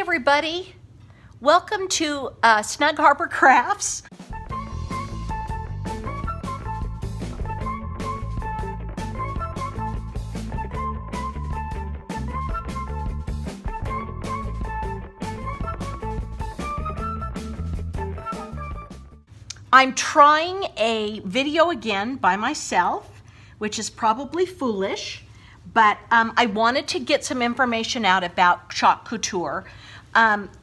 everybody. Welcome to Snug Harbor Crafts. I'm trying a video again by myself, which is probably foolish, but I wanted to get some information out about Chalk Couture.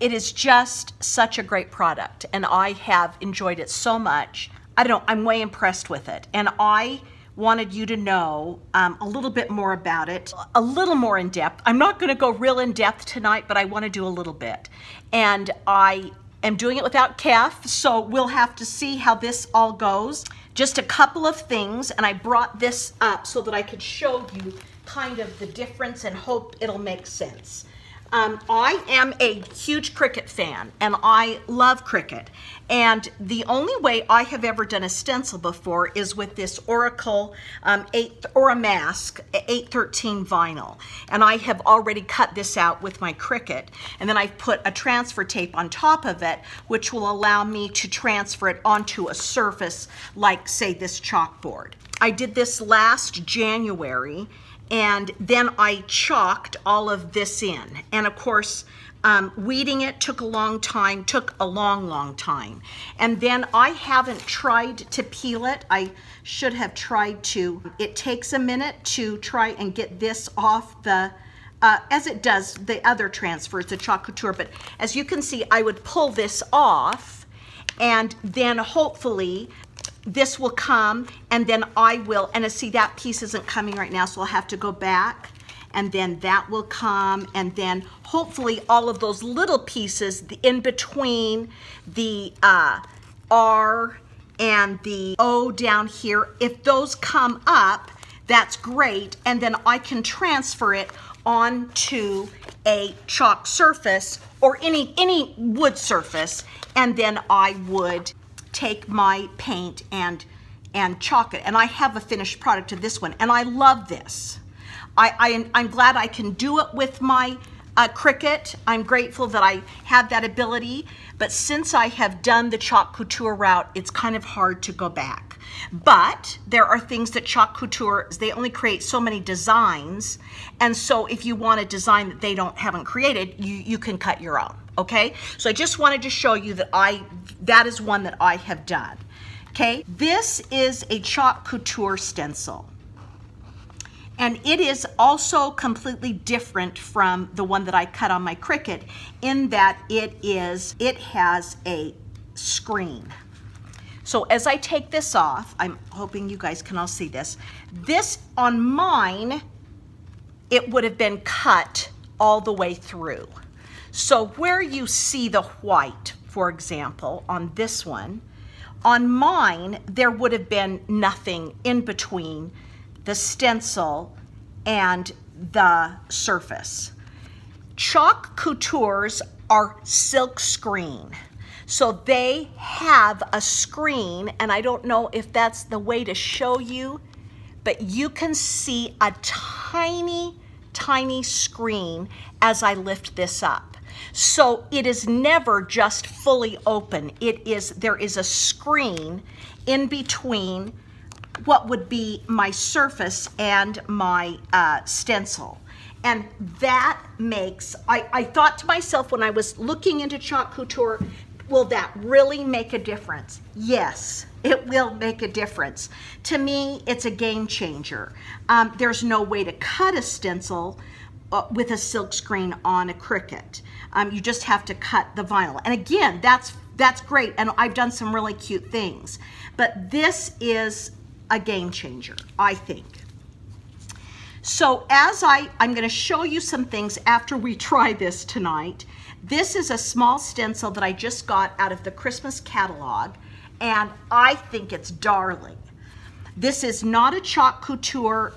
It is just such a great product, and I have enjoyed it so much. I don't know, I'm way impressed with it, and I wanted you to know a little bit more about it, a little more in depth. I'm not going to go real in depth tonight, but I want to do a little bit. And I am doing it without Kef, so we'll have to see how this all goes. Just a couple of things, and I brought this up so that I could show you kind of the difference and hope it'll make sense. I am a huge Cricut fan, and I love Cricut. And the only way I have ever done a stencil before is with this Oracle Mask 813 vinyl. And I have already cut this out with my Cricut. And then I've put a transfer tape on top of it, which will allow me to transfer it onto a surface like, say, this chalkboard. I did this last January, and then I chalked all of this in. And of course, weeding it took a long time, long time. And then I haven't tried to peel it. I should have tried to. It takes a minute to try and get this off the, as it does the other transfers, the Chalk Couture. But as you can see, I would pull this off, and then hopefully this will come, and then I will, and see, that piece isn't coming right now, so I'll have to go back, and then that will come, and then hopefully all of those little pieces in between the R and the O down here, if those come up, that's great, and then I can transfer it onto a chalk surface or any wood surface, and then I would take my paint and chalk it. And I have a finished product of this one, and I love this. I'm glad I can do it with my Cricut. I'm grateful that I have that ability, but since I have done the Chalk Couture route, it's kind of hard to go back. But there are things that Chalk Couture, they only create so many designs, and so if you want a design that they haven't created, you can cut your own. Okay, so I just wanted to show you that that is one that I have done. Okay, this is a Chalk Couture stencil, and it is also completely different from the one that I cut on my Cricut in that it has a screen. So as I take this off, I'm hoping you guys can all see this. This on mine, it would have been cut all the way through. So where you see the white, for example, on this one, on mine, there would have been nothing in between the stencil and the surface. Chalk Coutures are silk screen. So they have a screen, and I don't know if that's the way to show you, but you can see a tiny, tiny screen as I lift this up. So it is never just fully open. There is a screen in between what would be my surface and my stencil. And that makes, I thought to myself when I was looking into Chalk Couture, will that really make a difference? Yes, it will make a difference. To me, it's a game changer. There's no way to cut a stencil with a silk screen on a Cricut. You just have to cut the vinyl. And again, that's great, and I've done some really cute things. But this is a game changer, I think. So as I'm gonna show you some things after we try this tonight. This is a small stencil that I just got out of the Christmas catalog, and I think it's darling. This is not a Chalk Couture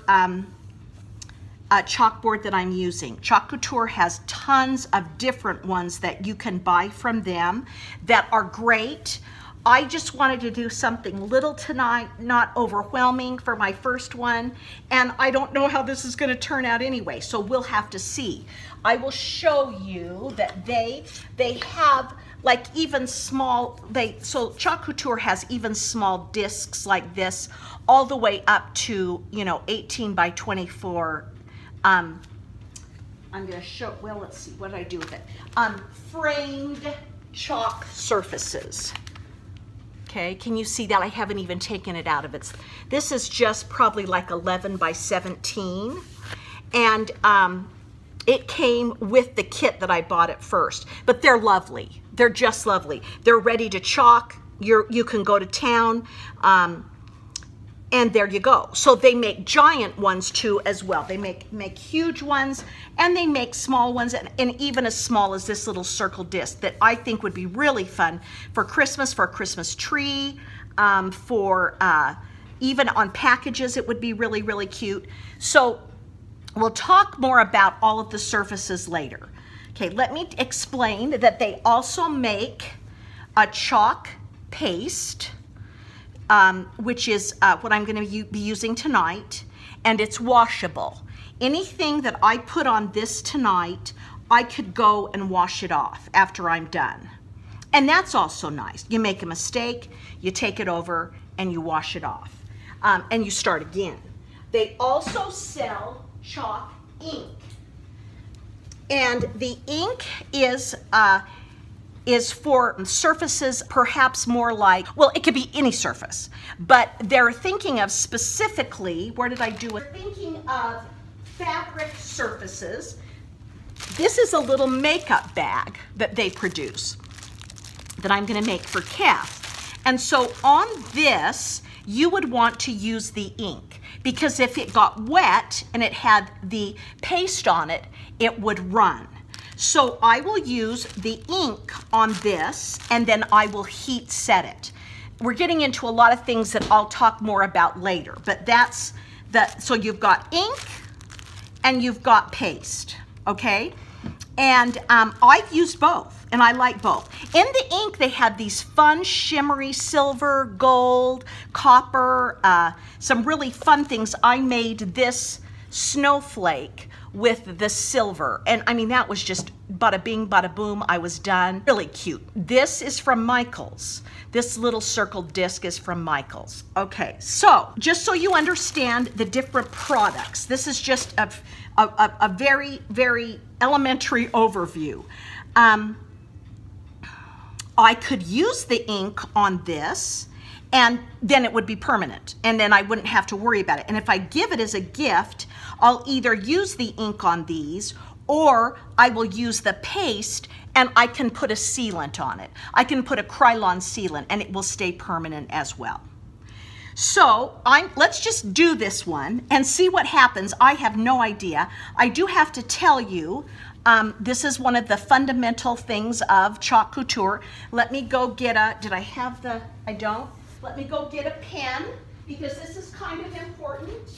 chalkboard that I'm using. Chalk Couture has tons of different ones that you can buy from them that are great. I just wanted to do something little tonight, not overwhelming for my first one, and I don't know how this is going to turn out anyway, so we'll have to see. I will show you that they have like even small, so Chalk Couture has even small discs like this, all the way up to, you know, 18 by 24. I'm going to show, well, let's see, what did I do with it? Framed chalk surfaces. Okay, can you see that? I haven't even taken it out of its, this is just probably like 11 by 17. And it came with the kit that I bought at first, but they're lovely. They're just lovely. They're ready to chalk. You can go to town, and there you go. So they make giant ones too as well. They make huge ones, and they make small ones, and even as small as this little circle disc that I think would be really fun for Christmas, for a Christmas tree, for even on packages it would be really, really cute. So we'll talk more about all of the surfaces later. Okay, let me explain that they also make a chalk paste, which is what I'm going to be using tonight, and it's washable. Anything that I put on this tonight, I could go and wash it off after I'm done. And that's also nice. You make a mistake, you take it over, and you wash it off, and you start again. They also sell chalk ink, and the ink is for surfaces perhaps more like, well, it could be any surface, but they're thinking of specifically, where did I do it? Thinking of fabric surfaces. This is a little makeup bag that they produce that I'm going to make for Kath. And so on this, you would want to use the ink, because if it got wet and it had the paste on it, it would run. So I will use the ink on this, and then I will heat set it. We're getting into a lot of things that I'll talk more about later, but that's so you've got ink and you've got paste, okay? And I've used both, and I like both. In the ink, they had these fun shimmery silver, gold, copper, some really fun things. I made this snowflake with the silver, and I mean, that was just bada bing, bada boom, I was done. Really cute. This is from Michaels. This little circle disc is from Michaels. Okay, so just so you understand the different products, this is just a very, very elementary overview. I could use the ink on this, and then it would be permanent, and then I wouldn't have to worry about it. And if I give it as a gift, I'll either use the ink on these, or I will use the paste and I can put a sealant on it. I can put a Krylon sealant and it will stay permanent as well. So let's just do this one and see what happens. I have no idea. I do have to tell you, this is one of the fundamental things of Chalk Couture. Let me go get did I have I don't. Let me go get a pen, because this is kind of important.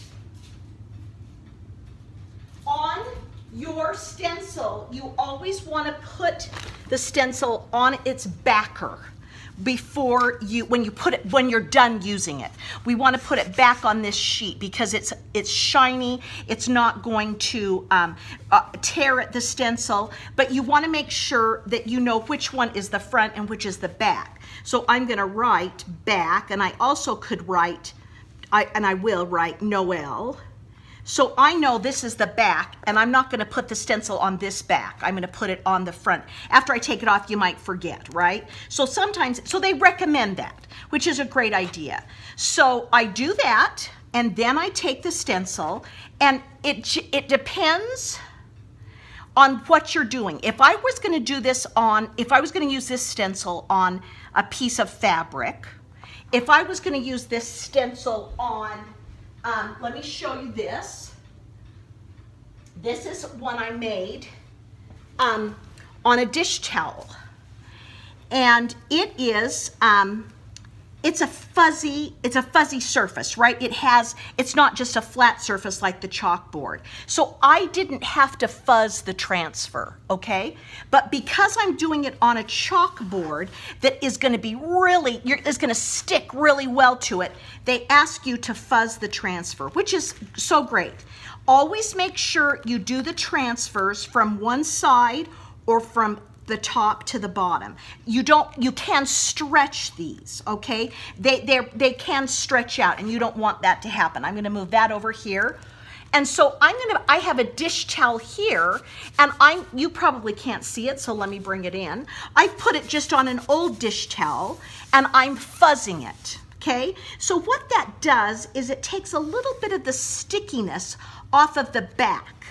On your stencil, you always want to put the stencil on its backer before when you're done using it. We want to put it back on this sheet because it's shiny. It's not going to tear at the stencil, but you want to make sure that you know which one is the front and which is the back. So I'm going to write back, and I also could write, I will write Noel. So I know this is the back, and I'm not going to put the stencil on this back. I'm going to put it on the front. After I take it off, you might forget, right? So sometimes, so they recommend that, which is a great idea. So I do that, and then I take the stencil, and it depends on what you're doing. If I was going to do this if I was going to use this stencil on a piece of fabric, if I was going to use this stencil on, let me show you this. This is one I made on a dish towel. And it is it's a fuzzy surface, right? It's not just a flat surface like the chalkboard. So I didn't have to fuzz the transfer, okay? But because I'm doing it on a chalkboard that is gonna be is gonna stick really well to it, they ask you to fuzz the transfer, which is so great. Always make sure you do the transfers from one side or from the top to the bottom. You can stretch these, okay? They can stretch out, and you don't want that to happen. I'm gonna move that over here. And so I have a dish towel here, and you probably can't see it, so let me bring it in. I put it just on an old dish towel, and I'm fuzzing it, okay? So what that does is it takes a little bit of the stickiness off of the back.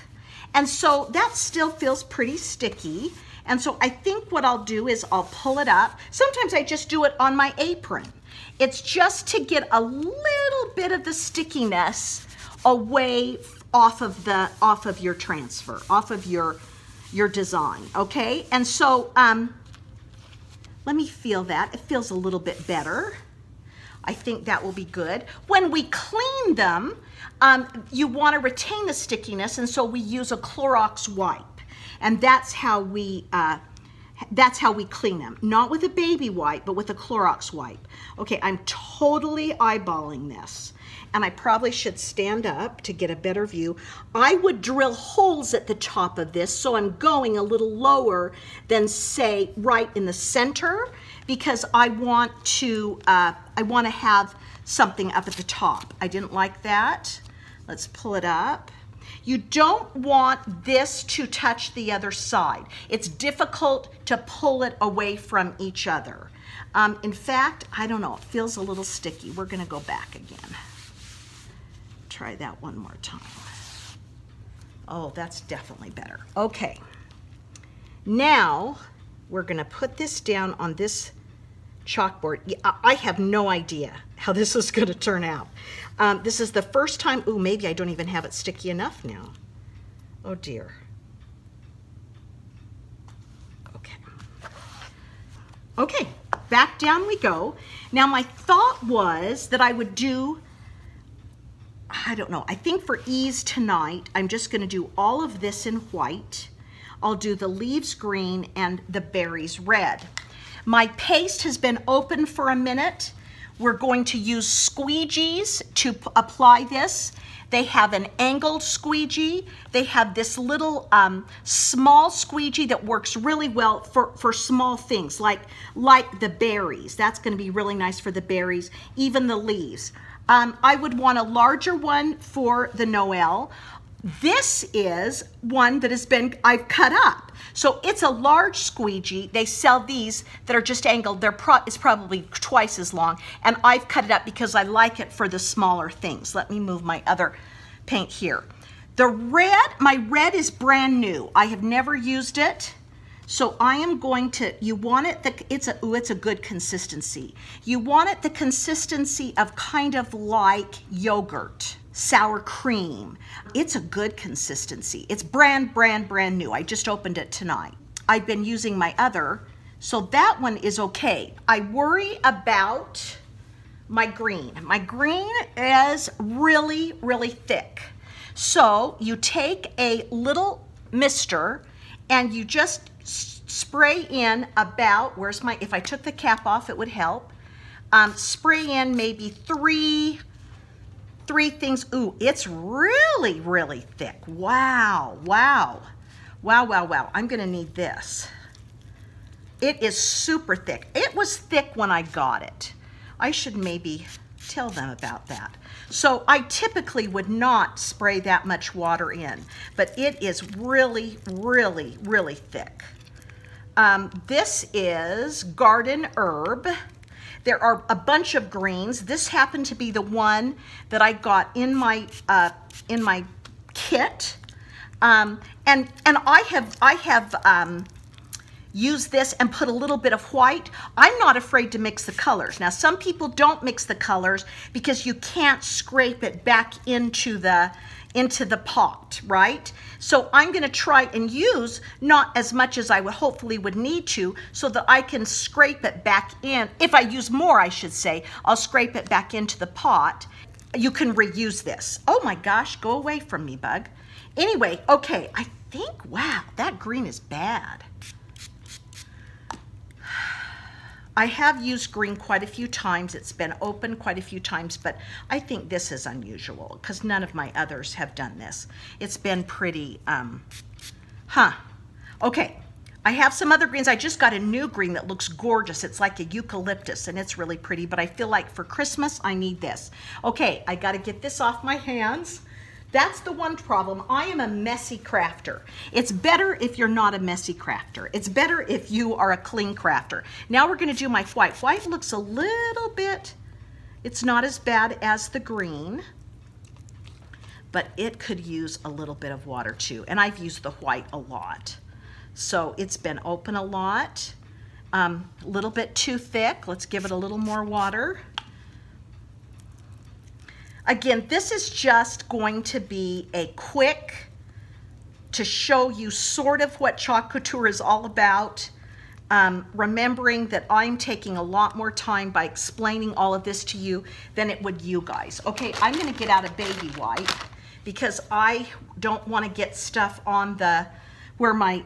And so that still feels pretty sticky. And so I think what I'll do is I'll pull it up. Sometimes I just do it on my apron. It's just to get a little bit of the stickiness away off of your transfer, off of your design, okay? And so let me feel that. It feels a little bit better. I think that will be good. When we clean them, you want to retain the stickiness, and so we use a Clorox wipe. And that's how we clean them. Not with a baby wipe, but with a Clorox wipe. Okay, I'm totally eyeballing this. And I probably should stand up to get a better view. I would drill holes at the top of this, so I'm going a little lower than, say, right in the center, because I want to have something up at the top. I didn't like that. Let's pull it up. You don't want this to touch the other side. It's difficult to pull it away from each other. In fact, I don't know, it feels a little sticky. We're gonna go back again. Try that one more time. Oh, that's definitely better. Okay, now we're gonna put this down on this chalkboard. I have no idea how this is gonna turn out. This is the first time, ooh, maybe I don't even have it sticky enough now. Oh dear. Okay. Okay, back down we go. Now my thought was that I would do, I don't know, I think for ease tonight, I'm just gonna do all of this in white. I'll do the leaves green and the berries red. My paste has been open for a minute. We're going to use squeegees to apply this. They have an angled squeegee. They have this little small squeegee that works really well for small things like the berries. That's going to be really nice for the berries, even the leaves. I would want a larger one for the Noel. This is one that I've cut up. So it's a large squeegee. They sell these that are just angled. It's probably twice as long. And I've cut it up because I like it for the smaller things. Let me move my other paint here. The red, my red is brand new. I have never used it. So I am going to, you want it, it's a good consistency. You want it the consistency of kind of like yogurt. Sour cream. It's a good consistency. It's brand new. I just opened it tonight. I've been using my other, so that one is okay. I worry about my green. My green is really thick. So you take a little mister and you just spray in about, if I took the cap off, it would help. Spray in maybe three things. Ooh, it's really thick. Wow. I'm gonna need this. It is super thick. It was thick when I got it. I should maybe tell them about that. So I typically would not spray that much water in, but it is really thick. This is garden herb. There are a bunch of greens. This happened to be the one that I got in my kit, and I have used this and put a little bit of white. I'm not afraid to mix the colors. Now, some people don't mix the colors because you can't scrape it back into the into the pot, right? So I'm gonna try and use not as much as I would hopefully would need to, so that I can scrape it back in. If I use more, I should say, I'll scrape it back into the pot. You can reuse this. Oh my gosh, go away from me, bug. Anyway, okay, I think, wow, that green is bad. I have used green quite a few times. It's been open quite a few times, but I think this is unusual because none of my others have done this. It's been pretty, Okay, I have some other greens. I just got a new green that looks gorgeous. It's like a eucalyptus and it's really pretty, but I feel like for Christmas, I need this. Okay, I gotta get this off my hands. That's the one problem. I am a messy crafter. It's better if you're not a messy crafter. It's better if you are a clean crafter. Now we're gonna do my white. White looks a little bit, it's not as bad as the green, but it could use a little bit of water too. And I've used the white a lot. So it's been open a lot, a little bit too thick. Let's give it a little more water. Again, this is just going to be a quick, to show you sort of what Chalk Couture is all about. Remembering that I'm taking a lot more time by explaining all of this to you than it would you guys. Okay, I'm gonna get out a baby wipe because I don't wanna get stuff on the, where my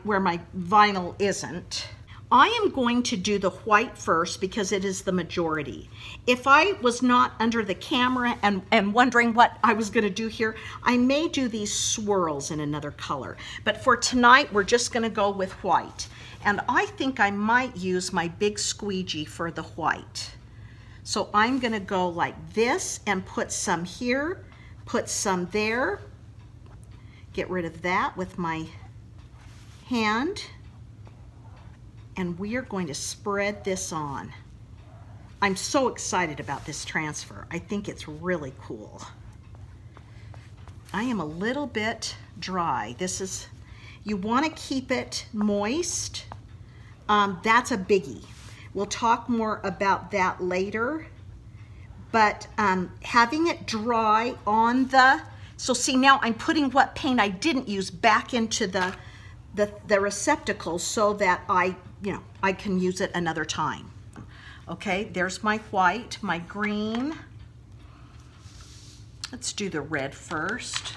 vinyl isn't. I am going to do the white first because it is the majority. If I was not under the camera and wondering what I was gonna do here, I may do these swirls in another color. But for tonight, we're just gonna go with white. And I think I might use my big squeegee for the white. So I'm gonna go like this and put some here, put some there, get rid of that with my hand. And we are going to spread this on. I'm so excited about this transfer. I think it's really cool. I am a little bit dry. This is, you want to keep it moist. That's a biggie. We'll talk more about that later. But having it dry on the, so see now I'm putting what paint I didn't use back into the receptacle so that I can use it another time. Okay, there's my white, my green. Let's do the red first.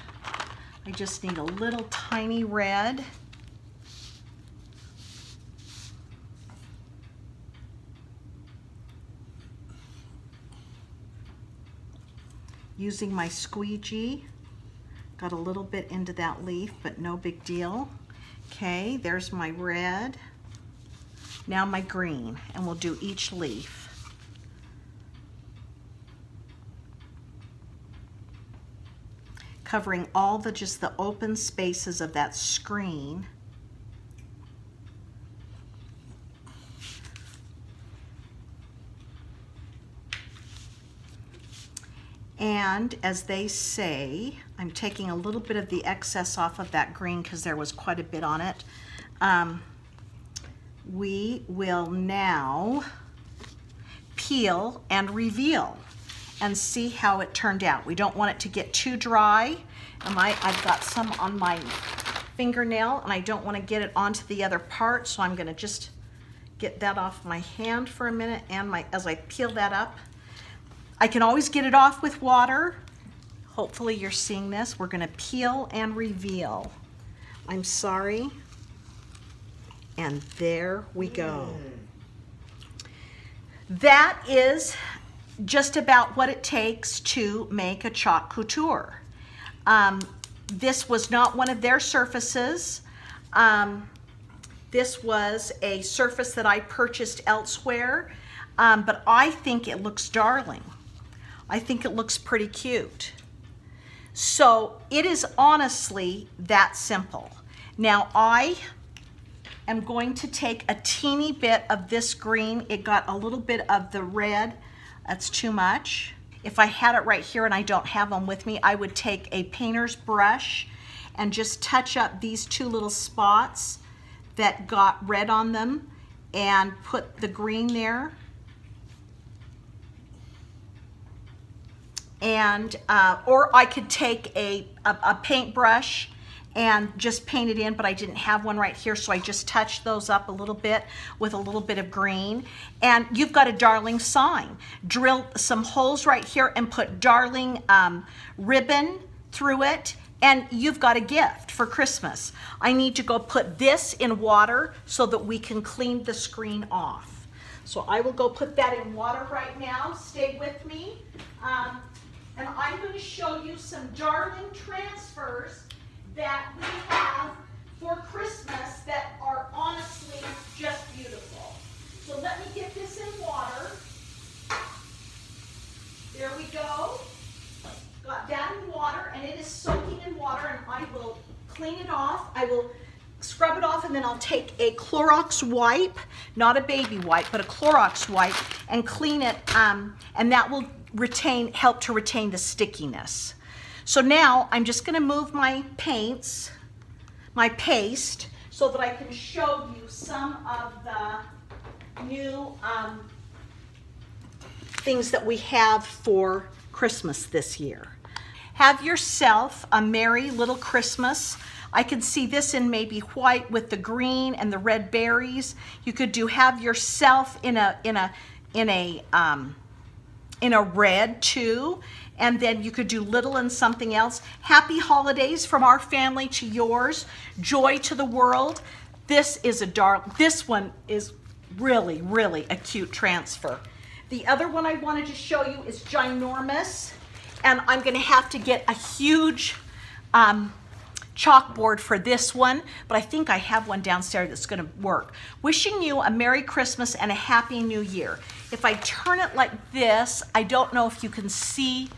I just need a little tiny red. Using my squeegee, got a little bit into that leaf, but no big deal. Okay, there's my red. Now my green, and we'll do each leaf. Covering all the, just the open spaces of that screen. And as they say, I'm taking a little bit of the excess off of that green because there was quite a bit on it. We will now peel and reveal and see how it turned out. We don't want it to get too dry. I've got some on my fingernail and I don't want to get it onto the other part, so I'm going to just get that off my hand for a minute, and as I peel that up. I can always get it off with water. Hopefully you're seeing this. We're going to peel and reveal. I'm sorry. And there we go. That is just about what it takes to make a Chalk Couture. This was not one of their surfaces. This was a surface that I purchased elsewhere, but I think it looks darling. I think it looks pretty cute. So it is honestly that simple. Now I'm going to take a teeny bit of this green. It got a little bit of the red. That's too much. If I had it right here and I don't have them with me, I would take a painter's brush and just touch up these two little spots that got red on them and put the green there. and or I could take a paintbrush and just paint it in, but I didn't have one right here, so I just touched those up a little bit with a little bit of green. And you've got a darling sign. Drill some holes right here and put darling ribbon through it, and you've got a gift for Christmas. I need to go put this in water so that we can clean the screen off. So I will go put that in water right now. Stay with me. And I'm going to show you some darling transfers that we have for Christmas that are honestly just beautiful. So let me get this in water. There we go. Got that in water, and it is soaking in water, and I will clean it off. I will scrub it off, and then I'll take a Clorox wipe, not a baby wipe, but a Clorox wipe, and clean it, and that will help to retain the stickiness. So now I'm just going to move my paints, my paste, so that I can show you some of the new things that we have for Christmas this year. Have yourself a merry little Christmas. I could see this in maybe white with the green and the red berries. You could have yourself in a red too, and then you could do little and something else. Happy holidays from our family to yours. Joy to the world. This one is really, really a cute transfer. The other one I wanted to show you is ginormous, and I'm going to have to get a huge chalkboard for this one, but I think I have one downstairs that's going to work. Wishing you a Merry Christmas and a Happy New Year. If I turn it like this, I don't know if you can see.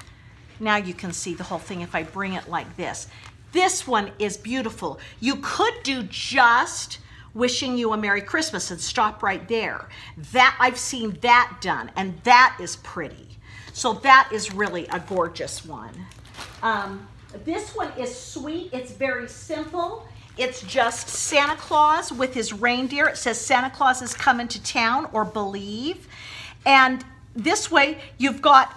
Now you can see the whole thing if I bring it like this. This one is beautiful. You could do just wishing you a Merry Christmas and stop right there. That I've seen that done, and that is pretty. So that is really a gorgeous one. This one is sweet. It's very simple. It's just Santa Claus with his reindeer. It says Santa Claus is coming to town, or believe. And this way you've got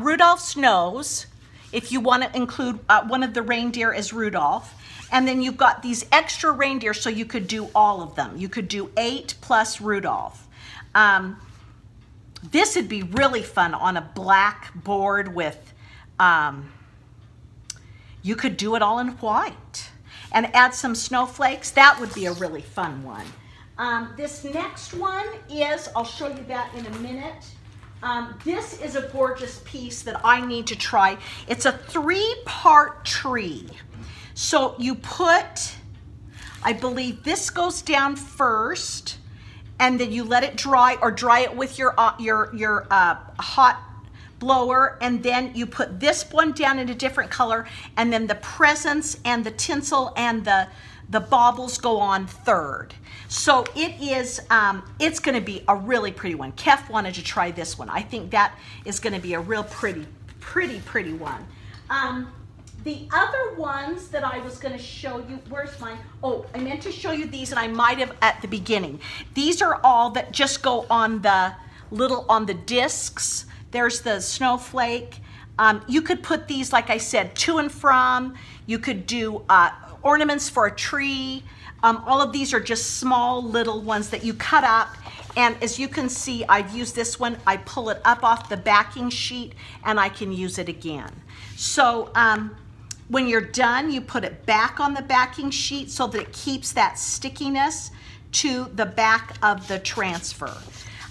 Rudolph's nose, if you want to include one of the reindeer as Rudolph. And then you've got these extra reindeer, so you could do all of them. You could do 8 plus Rudolph. This would be really fun on a black board with, you could do it all in white and add some snowflakes. That would be a really fun one. This next one is, I'll show you that in a minute. This is a gorgeous piece that I need to try. It's a 3-part tree. So you put, I believe this goes down first, and then you let it dry, or dry it with your hot blower, and then you put this one down in a different color, and then the presents and the tinsel and the baubles go on third. So it is, it's going to be a really pretty one. Kef wanted to try this one. I think that is going to be a real pretty one. The other ones that I was going to show you, where's mine? Oh, I meant to show you these, and I might have at the beginning. These are all that just go on the discs. There's the snowflake. You could put these, like I said, to and from. You could do ornaments for a tree. All of these are just small little ones that you cut up. And as you can see, I've used this one. I pull it up off the backing sheet, and I can use it again. So when you're done, you put it back on the backing sheet so that it keeps that stickiness to the back of the transfer.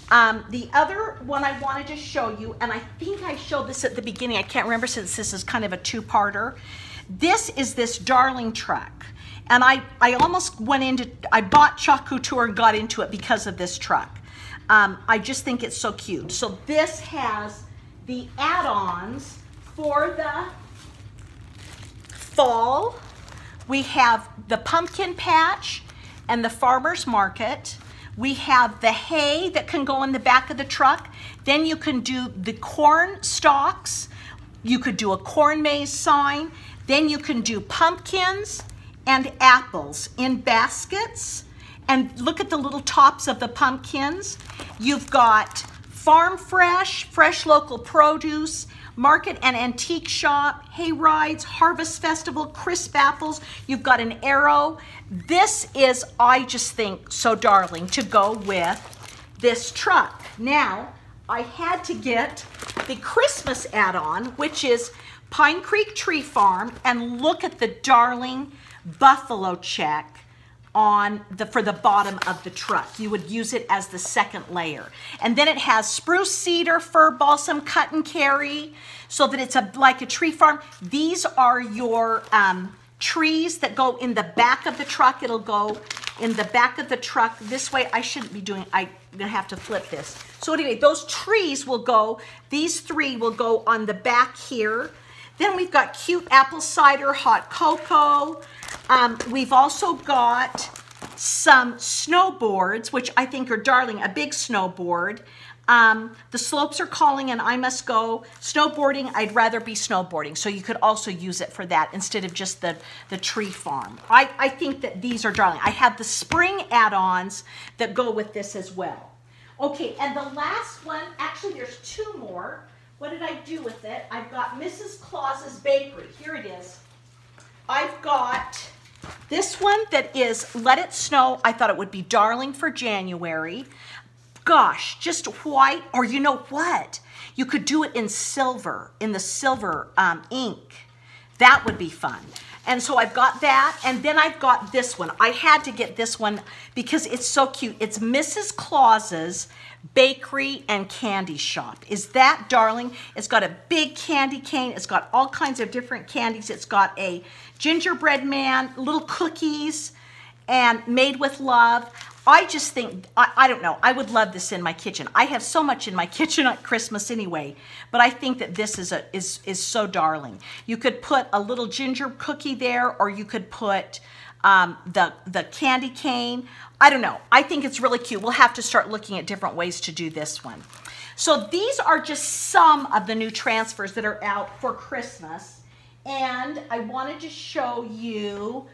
The other one I wanted to show you, and I think I showed this at the beginning, I can't remember since this is kind of a 2-parter. This is this darling truck. And I almost went into, I bought Couture and got into it because of this truck. I just think it's so cute. So this has the add-ons for the fall. We have the pumpkin patch and the farmer's market. We have the hay that can go in the back of the truck. Then you can do the corn stalks. You could do a corn maze sign. Then you can do pumpkins and apples in baskets. And look at the little tops of the pumpkins. You've got farm fresh, fresh local produce, market and antique shop, hay rides, harvest festival, crisp apples. You've got an arrow. This is, I just think, so darling to go with this truck. Now, I had to get the Christmas add-on, which is Pine Creek Tree Farm, and look at the darling buffalo check on for the bottom of the truck. You would use it as the second layer. And then it has spruce, cedar, fir, balsam, cut and carry, so that it's like a tree farm. These are your trees that go in the back of the truck. It'll go in the back of the truck this way. I shouldn't be doing, I'm gonna have to flip this. So anyway, those trees will go, these three will go on the back here. Then we've got cute apple cider, hot cocoa. We've also got some snowboards, which I think are darling, a big snowboard. The slopes are calling and I must go. Snowboarding, I'd rather be snowboarding. So you could also use it for that instead of just the tree farm. I think that these are darling. I have the spring add-ons that go with this as well. Okay, and the last one, actually there's two more. What did I do with it? I've got Mrs. Claus's Bakery. Here it is. I've got this one that is Let It Snow. I thought it would be darling for January. Gosh, just white, or you know what? You could do it in silver, in the silver ink. That would be fun. And so I've got that, and then I've got this one. I had to get this one because it's so cute. It's Mrs. Claus's Bakery and Candy Shop. Is that darling? It's got a big candy cane. It's got all kinds of different candies. It's got a gingerbread man, little cookies, and made with love. I just think, I don't know, I would love this in my kitchen. I have so much in my kitchen at Christmas anyway, but I think that this is so darling. You could put a little ginger cookie there, or you could put the candy cane. I don't know. I think it's really cute. We'll have to start looking at different ways to do this one. So these are just some of the new transfers that are out for Christmas. And I wanted to show you,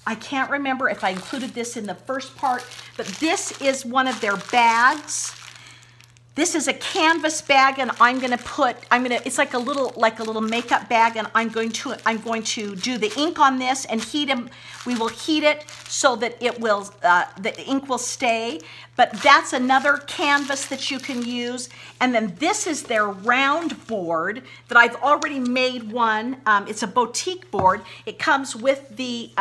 I can't remember if I included this in the first part, but this is one of their bags. This is a canvas bag, and it's like a little makeup bag, and I'm going to do the ink on this and heat them. We will heat it so that it will, the ink will stay. But that's another canvas that you can use. And then this is their round board that I've already made one. It's a boutique board. It comes with the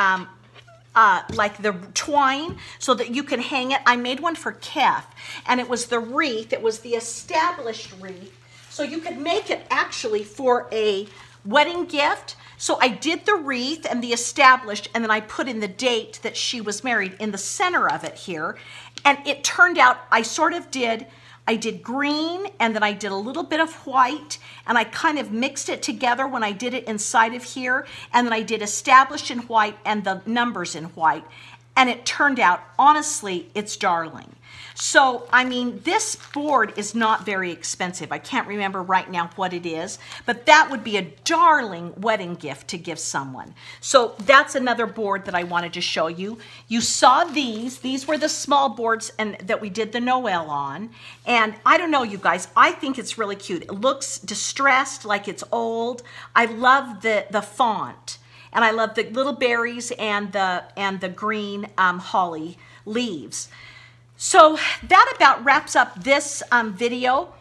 like the twine so that you can hang it. I made one for Kef, and it was the wreath. It was the established wreath. So you could make it actually for a wedding gift. So I did the wreath and the established, and then I put in the date that she was married in the center of it here. And it turned out, I did green, and then I did a little bit of white, and I kind of mixed it together when I did it inside of here, and then I did established in white and the numbers in white, and it turned out, honestly, it's darling. So, I mean, this board is not very expensive. I can't remember right now what it is, but that would be a darling wedding gift to give someone. So that's another board that I wanted to show you. You saw these. These were the small boards that we did the Noel on. And I don't know, you guys, I think it's really cute. It looks distressed, like it's old. I love the font. And I love the little berries and the green holly leaves. So that about wraps up this video.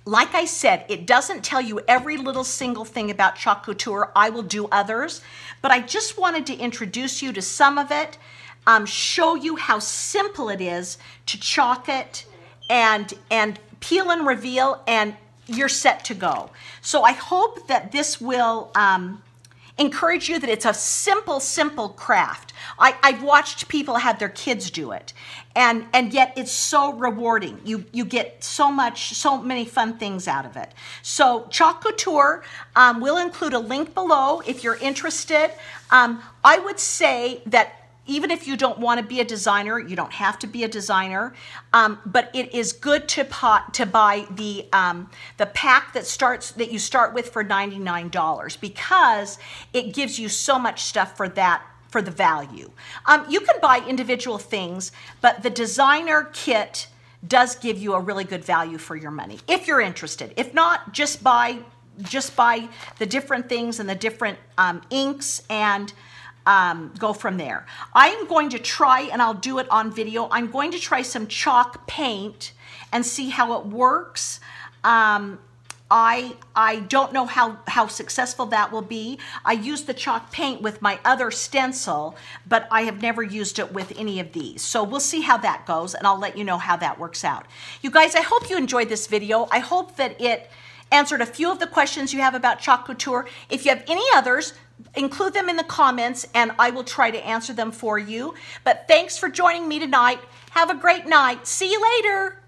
Like I said, it doesn't tell you every little single thing about Chalk Couture. I will do others, but I just wanted to introduce you to some of it, show you how simple it is to chalk it and peel and reveal, and you're set to go. So I hope that this will encourage you that it's a simple craft. I've watched people have their kids do it, and yet it's so rewarding. You get so many fun things out of it. So Chalk Couture, we'll include a link below if you're interested. I would say that even if you don't want to be a designer, you don't have to be a designer, but it is good to buy the pack that you start with for $99, because it gives you so much stuff for the value. You can buy individual things, but the designer kit does give you a really good value for your money, if you're interested. If not, just buy the different things and the different inks and go from there. I'm going to try, and I'll do it on video, I'm going to try some chalk paint and see how it works. I don't know how successful that will be. I used the chalk paint with my other stencil, but I have never used it with any of these. So we'll see how that goes, and I'll let you know how that works out. You guys, I hope you enjoyed this video. I hope that it answered a few of the questions you have about Chalk Couture. If you have any others, include them in the comments, and I will try to answer them for you. But thanks for joining me tonight. Have a great night. See you later.